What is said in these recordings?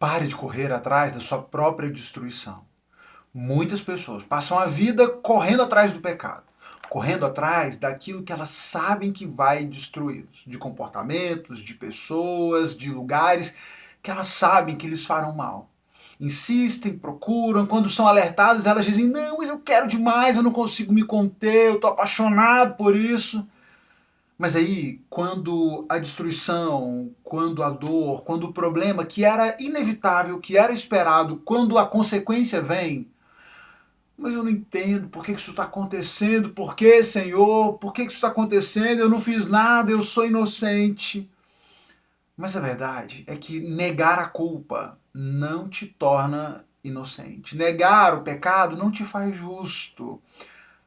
Pare de correr atrás da sua própria destruição. Muitas pessoas passam a vida correndo atrás do pecado, correndo atrás daquilo que elas sabem que vai destruí-los, de comportamentos, de pessoas, de lugares que elas sabem que lhes farão mal. Insistem, procuram, quando são alertadas, elas dizem: não, eu quero demais, eu não consigo me conter, eu estou apaixonado por isso. Mas aí, quando a destruição, quando a dor, quando o problema que era inevitável, que era esperado, quando a consequência vem, mas eu não entendo por que isso está acontecendo, por que, Senhor, por que isso está acontecendo, eu não fiz nada, eu sou inocente. Mas a verdade é que negar a culpa não te torna inocente. Negar o pecado não te faz justo.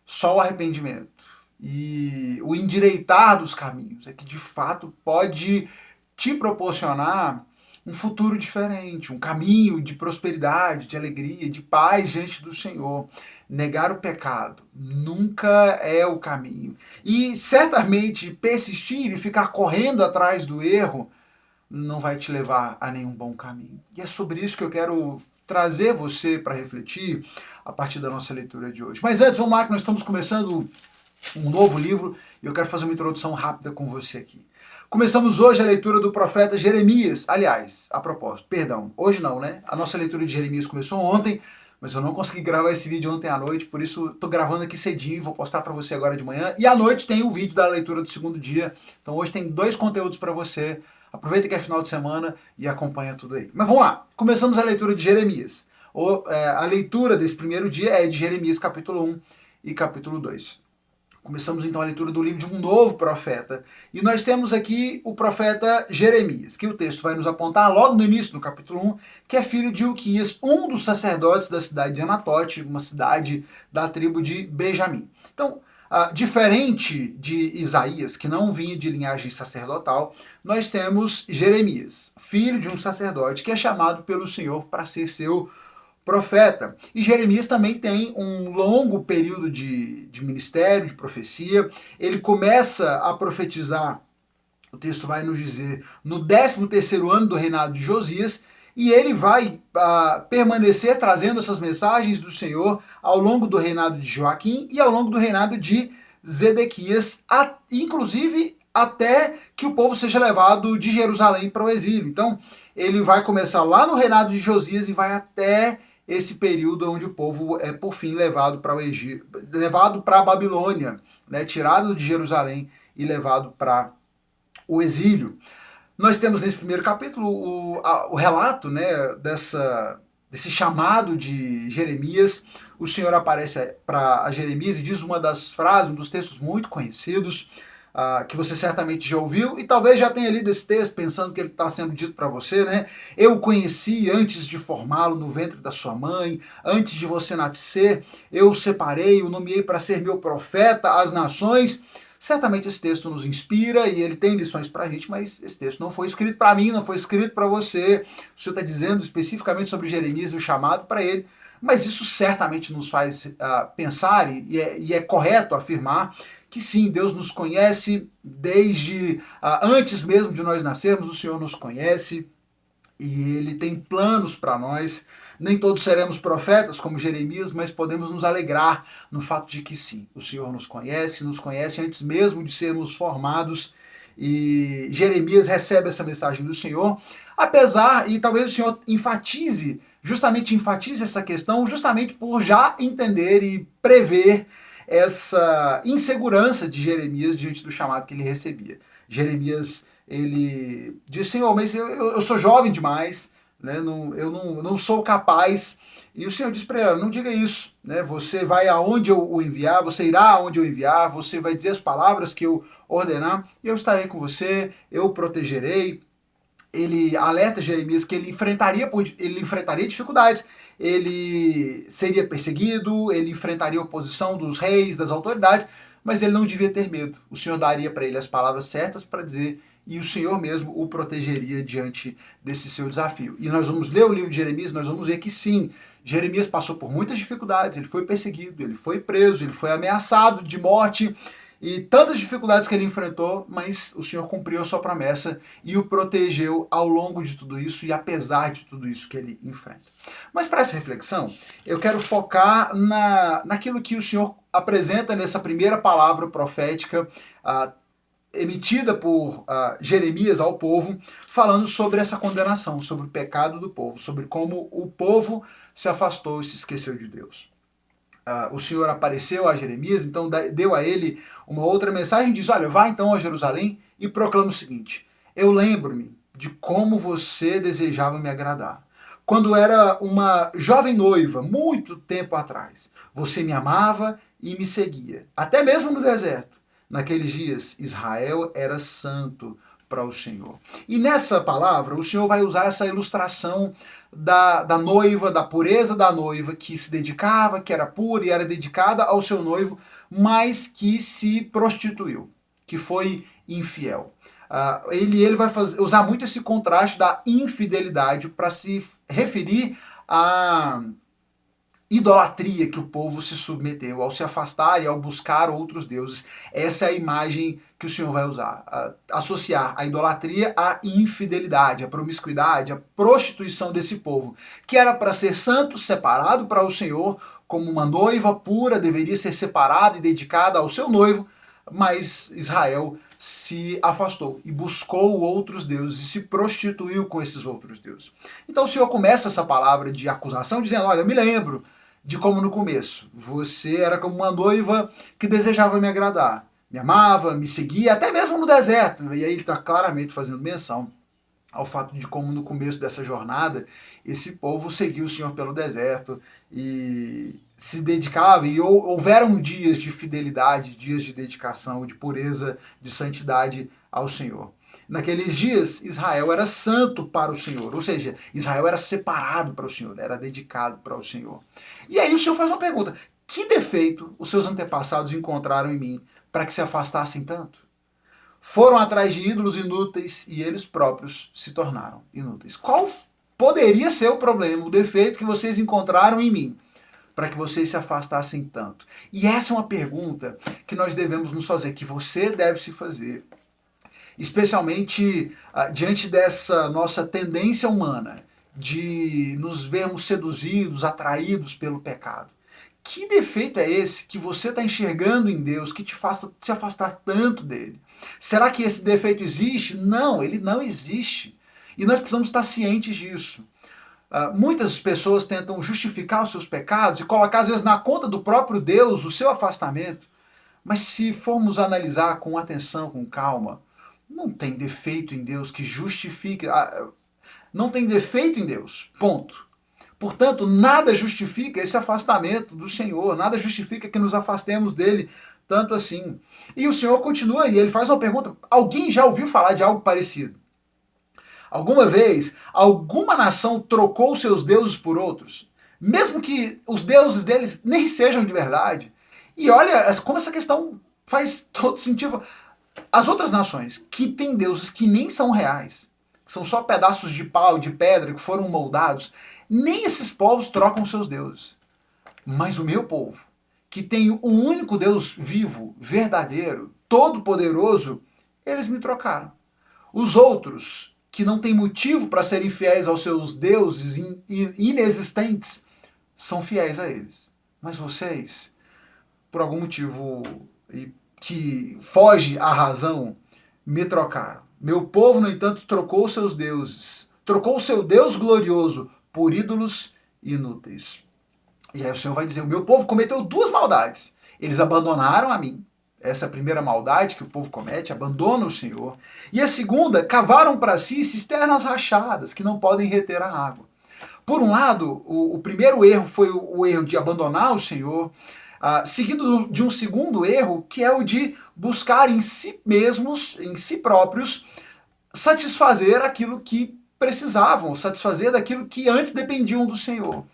Só o arrependimento e o endireitar dos caminhos é que de fato pode te proporcionar um futuro diferente, um caminho de prosperidade, de alegria, de paz diante do Senhor. Negar o pecado nunca é o caminho. E certamente persistir e ficar correndo atrás do erro não vai te levar a nenhum bom caminho. E é sobre isso que eu quero trazer você para refletir a partir da nossa leitura de hoje. Mas antes, vamos lá, que nós estamos começando um novo livro e eu quero fazer uma introdução rápida com você aqui. Começamos hoje a leitura do profeta Jeremias. Aliás, a propósito, perdão, hoje não, né? A nossa leitura de Jeremias começou ontem, mas eu não consegui gravar esse vídeo ontem à noite, por isso estou gravando aqui cedinho e vou postar para você agora de manhã. E à noite tem o vídeo da leitura do segundo dia, então hoje tem 2 conteúdos para você. Aproveita que é final de semana e acompanha tudo aí. Mas vamos lá, começamos a leitura de Jeremias. A leitura desse primeiro dia é de Jeremias capítulo 1 e capítulo 2. Começamos então a leitura do livro de um novo profeta. E nós temos aqui o profeta Jeremias, que o texto vai nos apontar logo no início do capítulo 1, que é filho de Ilquias, um dos sacerdotes da cidade de Anatote, uma cidade da tribo de Benjamim. Então, diferente de Isaías, que não vinha de linhagem sacerdotal, nós temos Jeremias, filho de um sacerdote que é chamado pelo Senhor para ser seu profeta. E Jeremias também tem um longo período de ministério, de profecia. Ele começa a profetizar, o texto vai nos dizer, no 13º ano do reinado de Josias, e ele vai permanecer trazendo essas mensagens do Senhor ao longo do reinado de Joaquim e ao longo do reinado de Zedequias, inclusive até que o povo seja levado de Jerusalém para o exílio. Então, ele vai começar lá no reinado de Josias e vai até esse período onde o povo é, por fim, levado para o Egito, levado para a Babilônia, né, tirado de Jerusalém e levado para o exílio. Nós temos nesse primeiro capítulo o relato, né, desse chamado de Jeremias. O Senhor aparece para Jeremias e diz uma das frases, um dos textos muito conhecidos, que você certamente já ouviu e talvez já tenha lido esse texto pensando que ele está sendo dito para você, né? Eu o conheci antes de formá-lo no ventre da sua mãe, antes de você nascer, eu o separei, o nomeei para ser meu profeta às nações. Certamente esse texto nos inspira e ele tem lições para a gente, mas esse texto não foi escrito para mim, não foi escrito para você. O Senhor está dizendo especificamente sobre Jeremias e o chamado para ele, mas isso certamente nos faz pensar e é correto afirmar que sim, Deus nos conhece desde antes mesmo de nós nascermos, o Senhor nos conhece e Ele tem planos para nós. Nem todos seremos profetas como Jeremias, mas podemos nos alegrar no fato de que sim, o Senhor nos conhece antes mesmo de sermos formados e Jeremias recebe essa mensagem do Senhor, apesar, e talvez o Senhor enfatize essa questão, justamente por já entender e prever essa insegurança de Jeremias diante do chamado que ele recebia. Jeremias, ele diz, Senhor, mas eu sou jovem demais, né? Eu não sou capaz. E o Senhor diz para ele, não diga isso, né? Você vai aonde eu o enviar, você irá aonde eu enviar, você vai dizer as palavras que eu ordenar, e eu estarei com você, eu o protegerei. Ele alerta Jeremias que ele enfrentaria dificuldades, ele seria perseguido, ele enfrentaria a oposição dos reis, das autoridades, mas ele não devia ter medo. O Senhor daria para ele as palavras certas para dizer e o Senhor mesmo o protegeria diante desse seu desafio. E nós vamos ler o livro de Jeremias, nós vamos ver que sim, Jeremias passou por muitas dificuldades, ele foi perseguido, ele foi preso, ele foi ameaçado de morte, e tantas dificuldades que ele enfrentou, mas o Senhor cumpriu a sua promessa e o protegeu ao longo de tudo isso e apesar de tudo isso que ele enfrenta. Mas para essa reflexão, eu quero focar naquilo que o Senhor apresenta nessa primeira palavra profética emitida por Jeremias ao povo, falando sobre essa condenação, sobre o pecado do povo, sobre como o povo se afastou e se esqueceu de Deus. O Senhor apareceu a Jeremias, então deu a ele uma outra mensagem, diz, olha, vá então a Jerusalém e proclama o seguinte, eu lembro-me de como você desejava me agradar. Quando era uma jovem noiva, muito tempo atrás, você me amava e me seguia, até mesmo no deserto. Naqueles dias, Israel era santo para o Senhor. E nessa palavra, o Senhor vai usar essa ilustração da noiva, da pureza da noiva, que se dedicava, que era pura e era dedicada ao seu noivo, mas que se prostituiu, que foi infiel. Ele vai usar muito esse contraste da infidelidade para se referir a idolatria que o povo se submeteu ao se afastar e ao buscar outros deuses. Essa é a imagem que o Senhor vai usar. Associar a idolatria à infidelidade, à promiscuidade, à prostituição desse povo, que era para ser santo, separado para o Senhor, como uma noiva pura deveria ser separada e dedicada ao seu noivo, mas Israel se afastou e buscou outros deuses e se prostituiu com esses outros deuses. Então o Senhor começa essa palavra de acusação dizendo, olha, eu me lembro de como no começo, você era como uma noiva que desejava me agradar, me amava, me seguia, até mesmo no deserto. E aí ele está claramente fazendo menção ao fato de como no começo dessa jornada, esse povo seguiu o Senhor pelo deserto e se dedicava, e houveram dias de fidelidade, dias de dedicação, de pureza, de santidade ao Senhor. Naqueles dias, Israel era santo para o Senhor, ou seja, Israel era separado para o Senhor, era dedicado para o Senhor. E aí o Senhor faz uma pergunta, que defeito os seus antepassados encontraram em mim para que se afastassem tanto? Foram atrás de ídolos inúteis e eles próprios se tornaram inúteis. Qual poderia ser o problema, o defeito que vocês encontraram em mim para que vocês se afastassem tanto? E essa é uma pergunta que nós devemos nos fazer, que você deve se fazer, especialmente diante dessa nossa tendência humana de nos vermos seduzidos, atraídos pelo pecado. Que defeito é esse que você está enxergando em Deus que te faça se afastar tanto dele? Será que esse defeito existe? Não, ele não existe. E nós precisamos estar cientes disso. Muitas pessoas tentam justificar os seus pecados e colocar, às vezes, na conta do próprio Deus o seu afastamento. Mas se formos analisar com atenção, com calma, não tem defeito em Deus que justifique. Não tem defeito em Deus, ponto. Portanto, nada justifica esse afastamento do Senhor, nada justifica que nos afastemos dele tanto assim. E o Senhor continua e ele faz uma pergunta, alguém já ouviu falar de algo parecido? Alguma vez, alguma nação trocou seus deuses por outros? Mesmo que os deuses deles nem sejam de verdade? E olha como essa questão faz todo sentido. As outras nações que têm deuses que nem são reais, são só pedaços de pau, de pedra que foram moldados, nem esses povos trocam seus deuses. Mas o meu povo, que tem o único Deus vivo, verdadeiro, todo-poderoso, eles me trocaram. Os outros, que não têm motivo para serem fiéis aos seus deuses inexistentes, são fiéis a eles. Mas vocês, por algum motivo que foge à razão, me trocaram. Meu povo, no entanto, trocou seus deuses, trocou o seu Deus glorioso por ídolos inúteis. E aí o Senhor vai dizer, o meu povo cometeu duas maldades. Eles abandonaram a mim. Essa é a primeira maldade que o povo comete, abandona o Senhor. E a segunda, cavaram para si cisternas rachadas, que não podem reter a água. Por um lado, o primeiro erro foi o erro de abandonar o Senhor, seguido de um segundo erro, que é o de buscar em si mesmos, em si próprios, satisfazer aquilo que precisavam, satisfazer daquilo que antes dependiam do Senhor.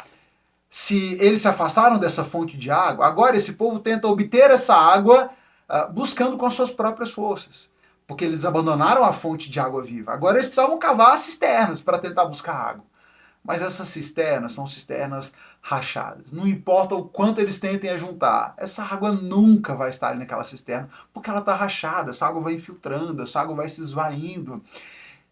Se eles se afastaram dessa fonte de água, agora esse povo tenta obter essa água buscando com as suas próprias forças, porque eles abandonaram a fonte de água viva. Agora eles precisavam cavar cisternas para tentar buscar água. Mas essas cisternas são cisternas rachadas. Não importa o quanto eles tentem ajuntar, essa água nunca vai estar ali naquela cisterna, porque ela está rachada, essa água vai infiltrando, essa água vai se esvaindo.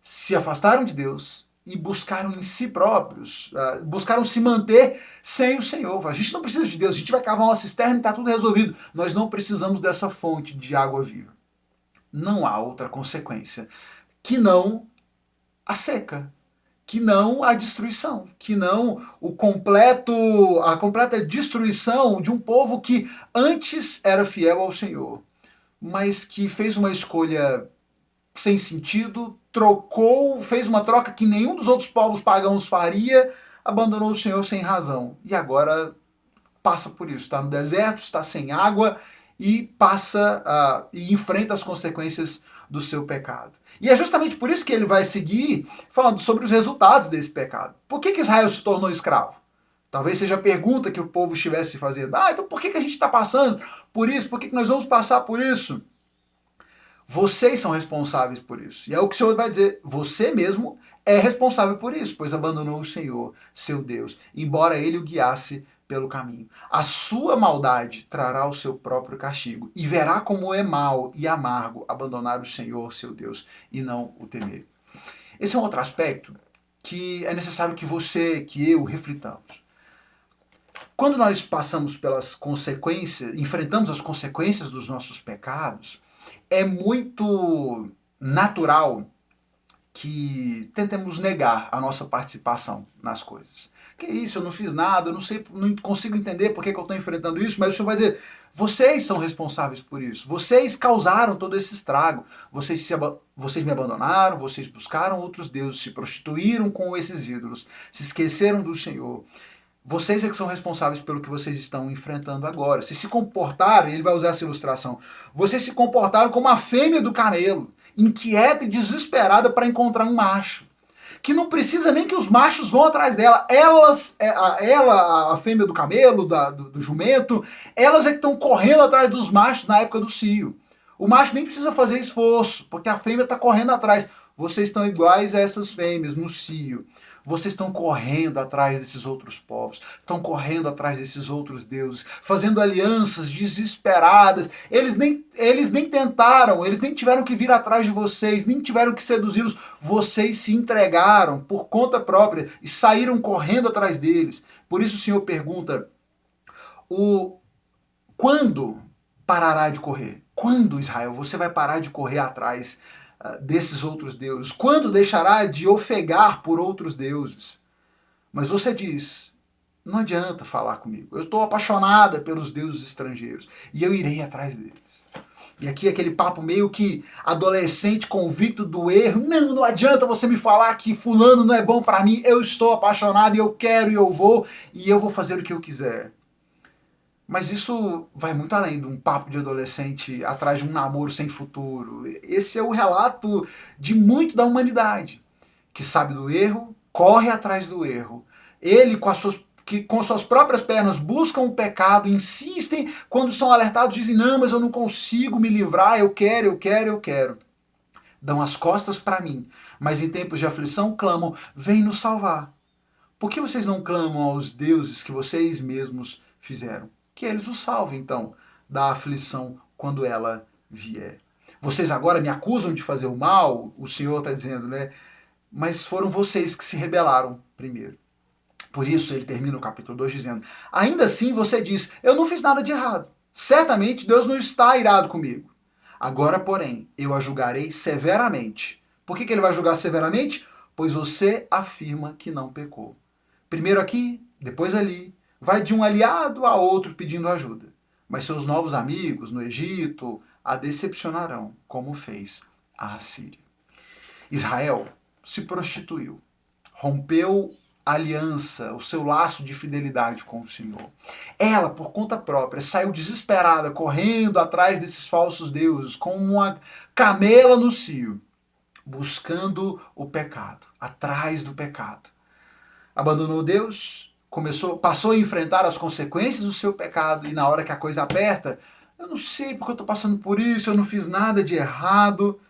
Se afastaram de Deus e buscaram em si próprios, buscaram se manter sem o Senhor. A gente não precisa de Deus, a gente vai cavar uma cisterna e está tudo resolvido. Nós não precisamos dessa fonte de água viva. Não há outra consequência que não a seca, que não a destruição, que não a completa destruição de um povo que antes era fiel ao Senhor, mas que fez uma escolha sem sentido, fez uma troca que nenhum dos outros povos pagãos faria, abandonou o Senhor sem razão. E agora passa por isso, está no deserto, está sem água e e enfrenta as consequências do seu pecado. E é justamente por isso que ele vai seguir falando sobre os resultados desse pecado. Por que Israel se tornou escravo? Talvez seja a pergunta que o povo estivesse fazendo. Então por que a gente está passando por isso? Por que nós vamos passar por isso? Vocês são responsáveis por isso. E é o que o Senhor vai dizer. Você mesmo é responsável por isso, pois abandonou o Senhor, seu Deus, embora ele o guiasse pelo caminho. A sua maldade trará o seu próprio castigo, e verá como é mau e amargo abandonar o Senhor, seu Deus, e não o temer. Esse é um outro aspecto que é necessário que eu reflitamos. Quando nós passamos pelas consequências, enfrentamos as consequências dos nossos pecados, é muito natural que tentemos negar a nossa participação nas coisas. Que isso, eu não fiz nada, eu não sei, não consigo entender por que eu estou enfrentando isso, mas o Senhor vai dizer, vocês são responsáveis por isso, vocês causaram todo esse estrago, vocês me abandonaram, vocês buscaram outros deuses, se prostituíram com esses ídolos, se esqueceram do Senhor. Vocês é que são responsáveis pelo que vocês estão enfrentando agora. Vocês se comportaram, e ele vai usar essa ilustração, vocês se comportaram como a fêmea do camelo, inquieta e desesperada para encontrar um macho, que não precisa nem que os machos vão atrás dela. A fêmea do camelo, do jumento, elas é que estão correndo atrás dos machos na época do cio. O macho nem precisa fazer esforço, porque a fêmea está correndo atrás. Vocês estão iguais a essas fêmeas no cio. Vocês estão correndo atrás desses outros povos, estão correndo atrás desses outros deuses, fazendo alianças desesperadas. Eles nem tentaram, eles nem tiveram que vir atrás de vocês, nem tiveram que seduzi-los. Vocês se entregaram por conta própria e saíram correndo atrás deles. Por isso o Senhor pergunta, quando parará de correr? Quando, Israel, você vai parar de correr atrás desses outros deuses? Quando deixará de ofegar por outros deuses? Mas você diz, não adianta falar comigo, eu estou apaixonada pelos deuses estrangeiros e eu irei atrás deles. E aqui aquele papo meio que adolescente convicto do erro, não adianta você me falar que fulano não é bom para mim, eu estou apaixonado e eu quero e eu vou fazer o que eu quiser. Mas isso vai muito além de um papo de adolescente atrás de um namoro sem futuro. Esse é o relato de muito da humanidade, que sabe do erro, corre atrás do erro. Ele, com suas próprias pernas, buscam o pecado, insistem, quando são alertados, dizem, não, mas eu não consigo me livrar, eu quero. Dão as costas para mim, mas em tempos de aflição clamam, vem nos salvar. Por que vocês não clamam aos deuses que vocês mesmos fizeram? Que eles o salvem, então, da aflição quando ela vier. Vocês agora me acusam de fazer o mal, o Senhor está dizendo, né? Mas foram vocês que se rebelaram primeiro. Por isso ele termina o capítulo 2 dizendo, ainda assim você diz, eu não fiz nada de errado. Certamente Deus não está irado comigo. Agora, porém, eu a julgarei severamente. Por que ele vai julgar severamente? Pois você afirma que não pecou. Primeiro aqui, depois ali, vai de um aliado a outro pedindo ajuda. Mas seus novos amigos no Egito a decepcionarão, como fez a Assíria. Israel se prostituiu, rompeu a aliança, o seu laço de fidelidade com o Senhor. Ela, por conta própria, saiu desesperada, correndo atrás desses falsos deuses, como uma camela no cio, buscando o pecado, atrás do pecado. Abandonou Deus, passou a enfrentar as consequências do seu pecado, e na hora que a coisa aperta, eu não sei porque eu estou passando por isso, eu não fiz nada de errado.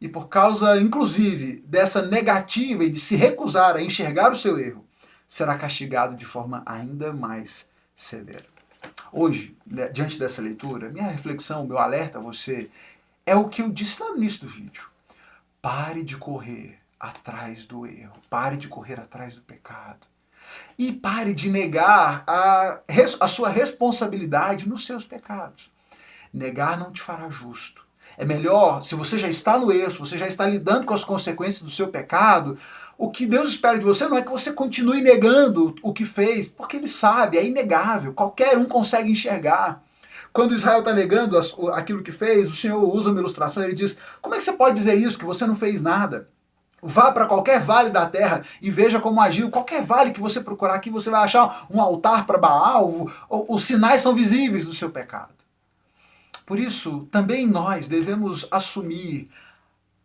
e por causa, inclusive, dessa negativa e de se recusar a enxergar o seu erro, será castigado de forma ainda mais severa. Hoje, diante dessa leitura, minha reflexão, meu alerta a você é o que eu disse lá no início do vídeo. Pare de correr atrás do erro, pare de correr atrás do pecado. E pare de negar a sua responsabilidade nos seus pecados. Negar não te fará justo. É melhor, se você já está no erro, se você já está lidando com as consequências do seu pecado, o que Deus espera de você não é que você continue negando o que fez, porque Ele sabe, é inegável, qualquer um consegue enxergar. Quando Israel está negando aquilo que fez, o Senhor usa uma ilustração, ele diz, como é que você pode dizer isso, que você não fez nada? Vá para qualquer vale da terra e veja como agiu. Qualquer vale que você procurar aqui, você vai achar um altar para Baal, os sinais são visíveis do seu pecado. Por isso, também nós devemos assumir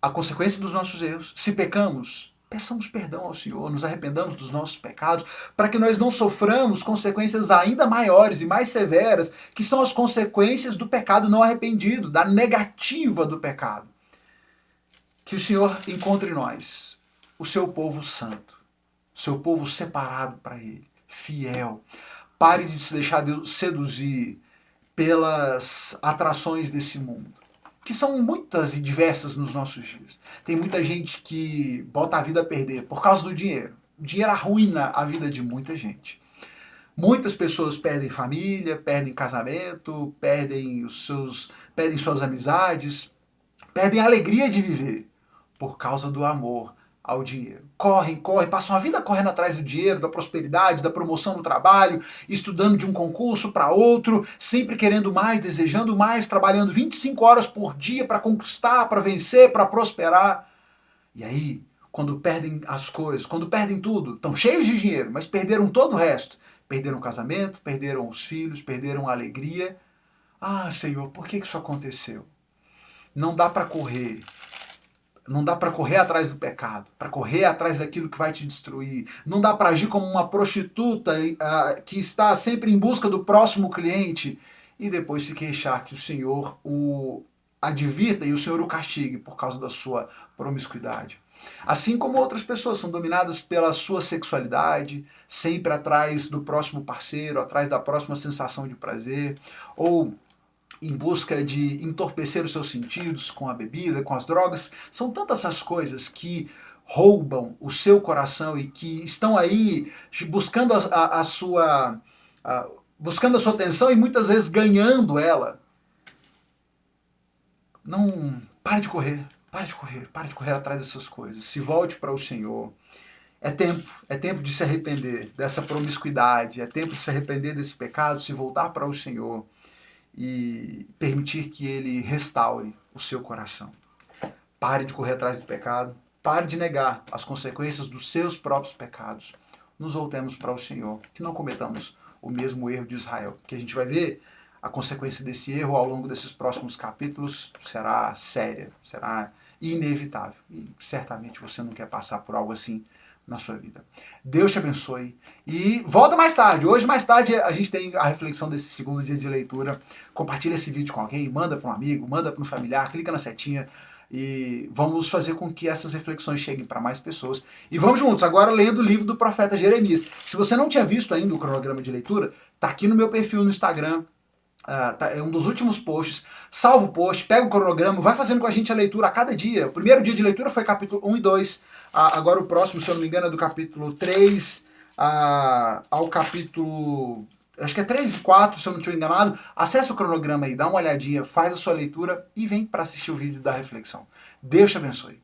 a consequência dos nossos erros. Se pecamos, peçamos perdão ao Senhor, nos arrependamos dos nossos pecados, para que nós não soframos consequências ainda maiores e mais severas, que são as consequências do pecado não arrependido, da negativa do pecado. Que o Senhor encontre em nós o seu povo santo, o seu povo separado para Ele, fiel. Pare de se deixar seduzir pelas atrações desse mundo, que são muitas e diversas nos nossos dias. Tem muita gente que bota a vida a perder por causa do dinheiro. O dinheiro arruína a vida de muita gente. Muitas pessoas perdem família, perdem casamento, perdem suas amizades, perdem a alegria de viver por causa do amor ao dinheiro. Correm, passam a vida correndo atrás do dinheiro, da prosperidade, da promoção no trabalho, estudando de um concurso para outro, sempre querendo mais, desejando mais, trabalhando 25 horas por dia para conquistar, para vencer, para prosperar. E aí, quando perdem as coisas, quando perdem tudo, estão cheios de dinheiro, mas perderam todo o resto. Perderam o casamento, perderam os filhos, perderam a alegria. Ah, Senhor, por que isso aconteceu? Não dá para correr. Não dá para correr atrás do pecado, para correr atrás daquilo que vai te destruir. Não dá para agir como uma prostituta que está sempre em busca do próximo cliente e depois se queixar que o Senhor o advirta e o Senhor o castigue por causa da sua promiscuidade. Assim como outras pessoas são dominadas pela sua sexualidade, sempre atrás do próximo parceiro, atrás da próxima sensação de prazer, ou em busca de entorpecer os seus sentidos com a bebida, com as drogas. São tantas essas coisas que roubam o seu coração e que estão aí buscando buscando a sua atenção e muitas vezes ganhando ela. Não, pare de correr atrás dessas coisas. Se volte para o Senhor. É tempo de se arrepender dessa promiscuidade, é tempo de se arrepender desse pecado, se voltar para o Senhor e permitir que Ele restaure o seu coração. Pare de correr atrás do pecado, pare de negar as consequências dos seus próprios pecados. Nos voltemos para o Senhor, que não cometamos o mesmo erro de Israel, que a gente vai ver a consequência desse erro ao longo desses próximos capítulos será séria, será inevitável. E certamente você não quer passar por algo assim na sua vida. Deus te abençoe e volta mais tarde. Hoje, mais tarde, a gente tem a reflexão desse segundo dia de leitura. Compartilha esse vídeo com alguém, manda para um amigo, manda para um familiar, clica na setinha e vamos fazer com que essas reflexões cheguem para mais pessoas. E vamos juntos, agora lendo o livro do profeta Jeremias. Se você não tinha visto ainda o cronograma de leitura, tá aqui no meu perfil no Instagram. É um dos últimos posts. Salva o post, pega o cronograma, vai fazendo com a gente a leitura a cada dia. O primeiro dia de leitura foi capítulo 1 e 2. Agora o próximo, se eu não me engano, é do capítulo 3 ao capítulo... acho que é 3 e 4, se eu não estiver enganado. Acesse o cronograma aí, dá uma olhadinha, faz a sua leitura e vem para assistir o vídeo da reflexão. Deus te abençoe.